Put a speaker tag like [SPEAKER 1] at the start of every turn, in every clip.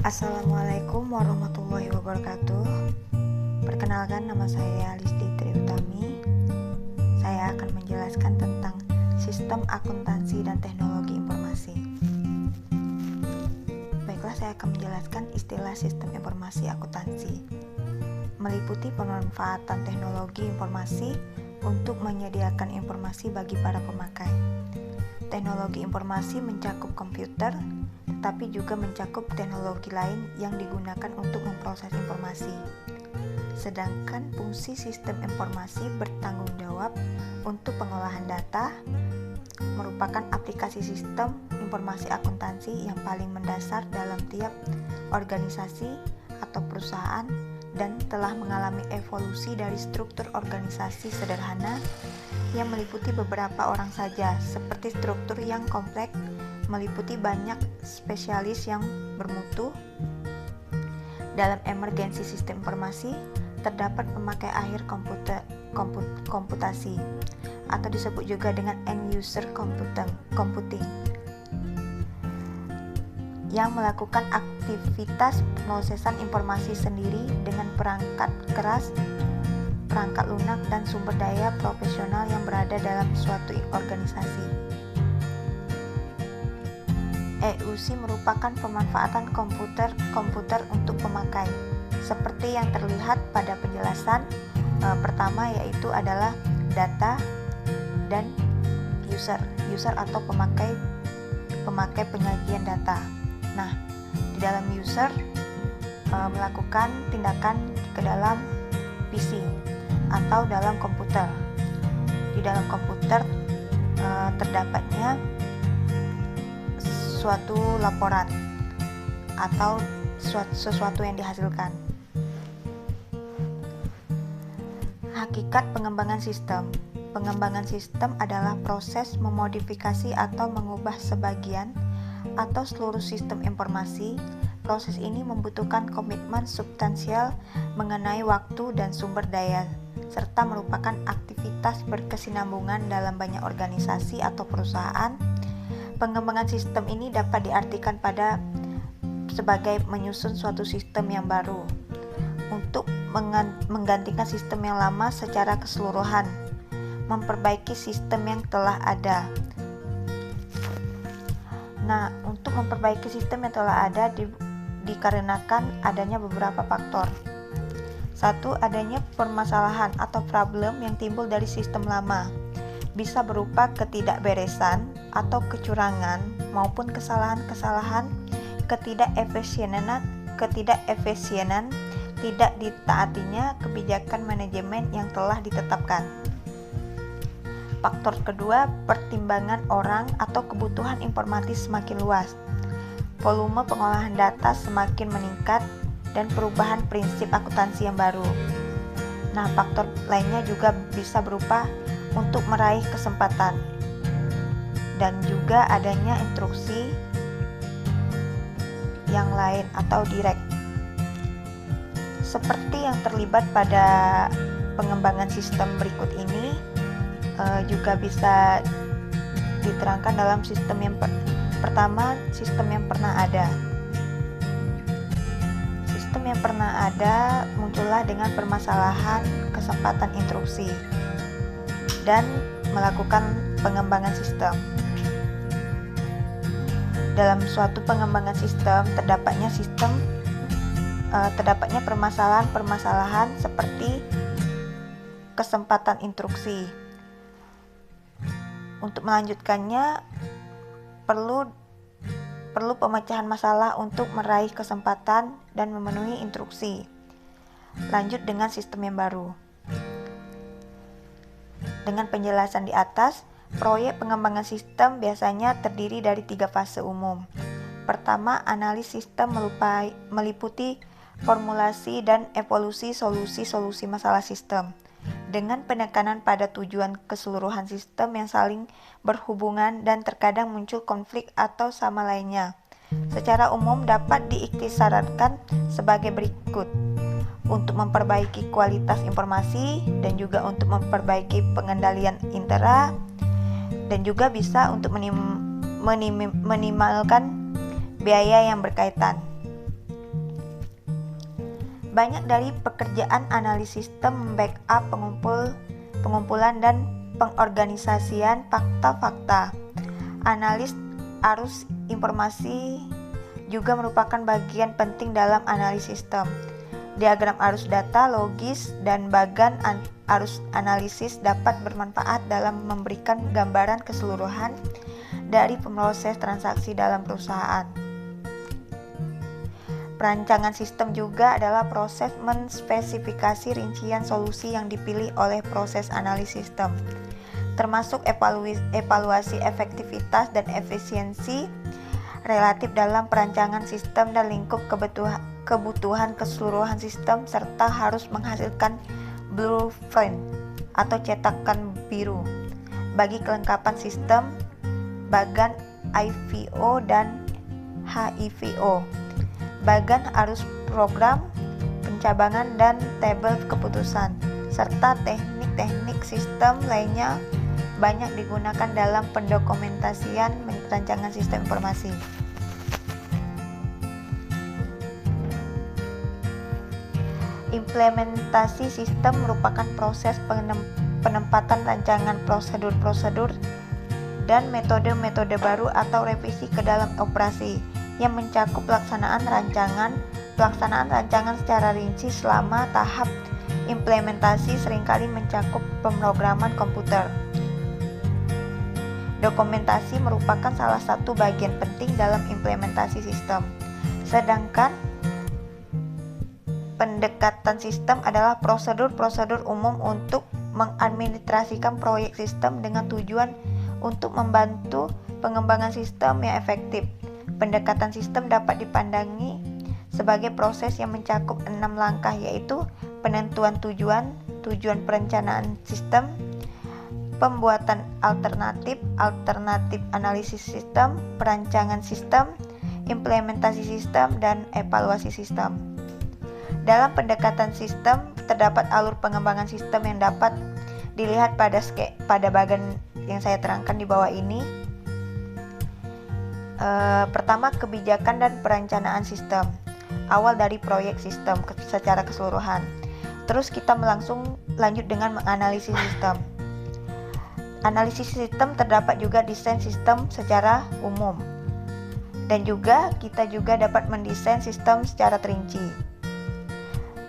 [SPEAKER 1] Assalamualaikum warahmatullahi wabarakatuh. Perkenalkan, nama saya Listi Triutami. Saya akan menjelaskan tentang sistem akuntansi dan teknologi informasi. Baiklah, saya akan menjelaskan istilah sistem informasi akuntansi. Meliputi pemanfaatan teknologi informasi untuk menyediakan informasi bagi para pemakai. Teknologi informasi mencakup komputer, tetapi juga mencakup teknologi lain yang digunakan untuk memproses informasi. Sedangkan fungsi sistem informasi bertanggung jawab untuk pengolahan data, merupakan aplikasi sistem informasi akuntansi yang paling mendasar dalam tiap organisasi atau perusahaan dan telah mengalami evolusi dari struktur organisasi sederhana yang meliputi beberapa orang saja, seperti struktur yang kompleks meliputi banyak spesialis yang bermutu. Dalam emergensi sistem informasi terdapat pemakai akhir komputasi atau disebut juga dengan end user computing yang melakukan aktivitas pemrosesan informasi sendiri dengan perangkat keras, perangkat lunak, dan sumber daya profesional yang berada dalam suatu organisasi. EUC merupakan pemanfaatan komputer untuk pemakai, seperti yang terlihat pada penjelasan pertama, yaitu adalah data dan user atau pemakai penyajian data. Nah, di dalam user melakukan tindakan ke dalam PC atau dalam komputer. Di dalam komputer terdapatnya suatu laporan atau sesuatu yang dihasilkan. Hakikat pengembangan sistem. Pengembangan sistem adalah proses memodifikasi atau mengubah sebagian atau seluruh sistem informasi. Proses ini membutuhkan komitmen substansial mengenai waktu dan sumber daya, serta merupakan aktivitas berkesinambungan dalam banyak organisasi atau perusahaan. Pengembangan sistem ini dapat diartikan sebagai menyusun suatu sistem yang baru untuk menggantikan sistem yang lama secara keseluruhan, memperbaiki sistem yang telah ada. Nah, untuk memperbaiki sistem yang telah ada dikarenakan adanya beberapa faktor. Satu, adanya permasalahan atau problem yang timbul dari sistem lama. Bisa berupa ketidakberesan atau kecurangan maupun kesalahan-kesalahan, ketidakefisienan, tidak ditaatinya kebijakan manajemen yang telah ditetapkan. Faktor kedua, pertimbangan orang atau kebutuhan informatis semakin luas. Volume pengolahan data semakin meningkat dan perubahan prinsip akuntansi yang baru. Nah, faktor lainnya juga bisa berupa untuk meraih kesempatan dan juga adanya instruksi yang lain atau direct. Seperti yang terlibat pada pengembangan sistem berikut ini, juga bisa diterangkan dalam sistem yang pertama, sistem yang pernah ada. Sistem yang pernah ada muncullah dengan permasalahan kesempatan instruksi dan melakukan pengembangan sistem. Dalam suatu pengembangan sistem terdapatnya permasalahan seperti kesempatan instruksi. Untuk melanjutkannya perlu pemecahan masalah untuk meraih kesempatan dan memenuhi instruksi. Lanjut dengan sistem yang baru. Dengan penjelasan di atas, proyek pengembangan sistem biasanya terdiri dari 3 fase umum. Pertama, analisis sistem meliputi formulasi dan evolusi solusi-solusi masalah sistem, dengan penekanan pada tujuan keseluruhan sistem yang saling berhubungan dan terkadang muncul konflik atau sama lainnya. Secara umum dapat diikhtisarkan sebagai berikut: untuk memperbaiki kualitas informasi dan juga untuk memperbaiki pengendalian intera, dan juga bisa untuk minimalkan biaya yang berkaitan. Banyak dari pekerjaan analis sistem membackup pengumpulan dan pengorganisasian fakta-fakta. Analis arus informasi juga merupakan bagian penting dalam analisis sistem. Diagram arus data, logis, dan bagan arus analisis dapat bermanfaat dalam memberikan gambaran keseluruhan dari proses transaksi dalam perusahaan. Perancangan sistem juga adalah proses menspesifikasi rincian solusi yang dipilih oleh proses analisis sistem, termasuk evaluasi efektivitas dan efisiensi relatif dalam perancangan sistem dan lingkup kebutuhan keseluruhan sistem, serta harus menghasilkan blueprint atau cetakan biru bagi kelengkapan sistem, bagan IVO dan HIVO, bagan arus program, pencabangan dan tabel keputusan, serta teknik-teknik sistem lainnya banyak digunakan dalam pendokumentasian rancangan sistem informasi. Implementasi sistem merupakan proses penempatan rancangan prosedur-prosedur dan metode-metode baru atau revisi ke dalam operasi yang mencakup pelaksanaan rancangan secara rinci selama tahap implementasi seringkali mencakup pemrograman komputer. Dokumentasi merupakan salah satu bagian penting dalam implementasi sistem, sedangkan pendekatan sistem adalah prosedur-prosedur umum untuk mengadministrasikan proyek sistem dengan tujuan untuk membantu pengembangan sistem yang efektif. Pendekatan sistem dapat dipandangi sebagai proses yang mencakup 6 langkah, yaitu penentuan tujuan perencanaan sistem, pembuatan alternatif analisis sistem, perancangan sistem, implementasi sistem, dan evaluasi sistem. Dalam pendekatan sistem, terdapat alur pengembangan sistem yang dapat dilihat pada bagian yang saya terangkan di bawah ini. Pertama, kebijakan dan perencanaan sistem. Awal dari proyek sistem secara keseluruhan. Terus kita lanjut dengan menganalisis sistem. Analisis sistem terdapat juga desain sistem secara umum. Dan juga kita juga dapat mendesain sistem secara terinci.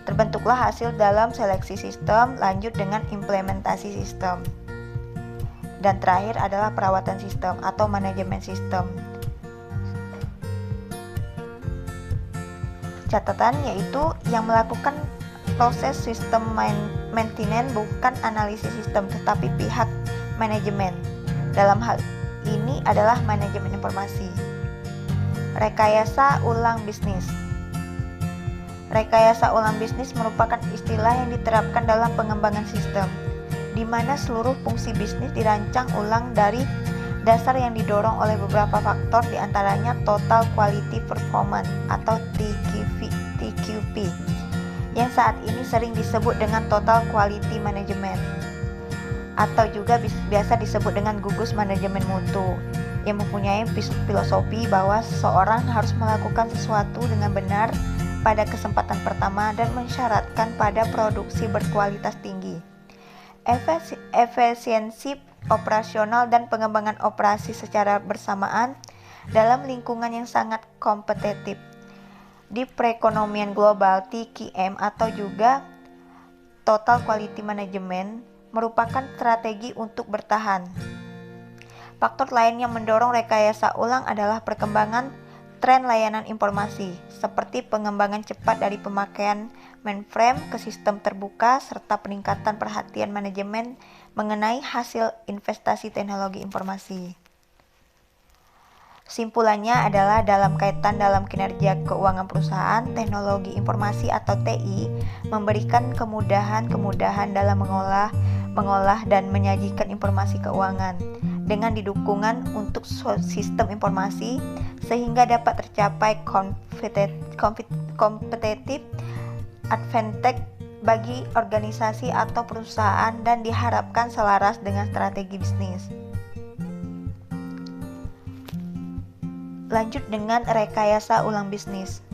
[SPEAKER 1] Terbentuklah hasil dalam seleksi sistem, lanjut dengan implementasi sistem. Dan terakhir adalah perawatan sistem atau manajemen sistem. Catatan yaitu yang melakukan proses sistem maintenance bukan analisis sistem tetapi pihak manajemen. Dalam hal ini adalah manajemen informasi. Rekayasa ulang bisnis. Rekayasa ulang bisnis merupakan istilah yang diterapkan dalam pengembangan sistem, di mana seluruh fungsi bisnis dirancang ulang dari dasar yang didorong oleh beberapa faktor, diantaranya Total Quality Performance atau TQP, yang saat ini sering disebut dengan Total Quality Management, atau juga biasa disebut dengan gugus manajemen mutu, yang mempunyai filosofi bahwa seseorang harus melakukan sesuatu dengan benar pada kesempatan pertama dan mensyaratkan pada produksi berkualitas tinggi. Efisiensi operasional dan pengembangan operasi secara bersamaan dalam lingkungan yang sangat kompetitif. Di perekonomian global, TQM atau juga Total Quality Management merupakan strategi untuk bertahan. Faktor lain yang mendorong rekayasa ulang adalah perkembangan tren layanan informasi, seperti pengembangan cepat dari pemakaian mainframe ke sistem terbuka, serta peningkatan perhatian manajemen mengenai hasil investasi teknologi informasi. Simpulannya adalah dalam kinerja keuangan perusahaan, teknologi informasi atau TI memberikan kemudahan dalam mengolah dan menyajikan informasi keuangan dengan didukungan untuk sistem informasi sehingga dapat tercapai kompetitif advantage bagi organisasi atau perusahaan dan diharapkan selaras dengan strategi bisnis. Lanjut dengan rekayasa ulang bisnis.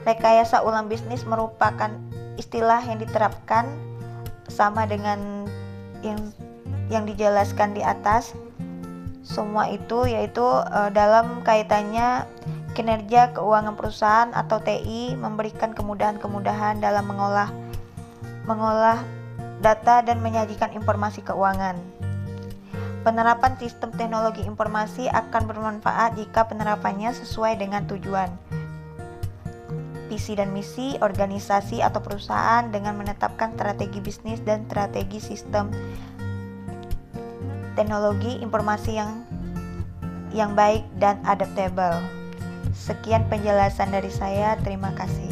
[SPEAKER 1] Rekayasa ulang bisnis merupakan istilah yang diterapkan sama dengan yang dijelaskan di atas. Semua itu yaitu dalam kaitannya kinerja keuangan perusahaan atau TI, memberikan kemudahan-kemudahan dalam mengolah data dan menyajikan informasi keuangan. Penerapan sistem teknologi informasi akan bermanfaat jika penerapannya sesuai dengan tujuan, visi dan misi organisasi atau perusahaan dengan menetapkan strategi bisnis dan strategi sistem teknologi informasi yang baik dan adaptable. Sekian penjelasan dari saya, terima kasih.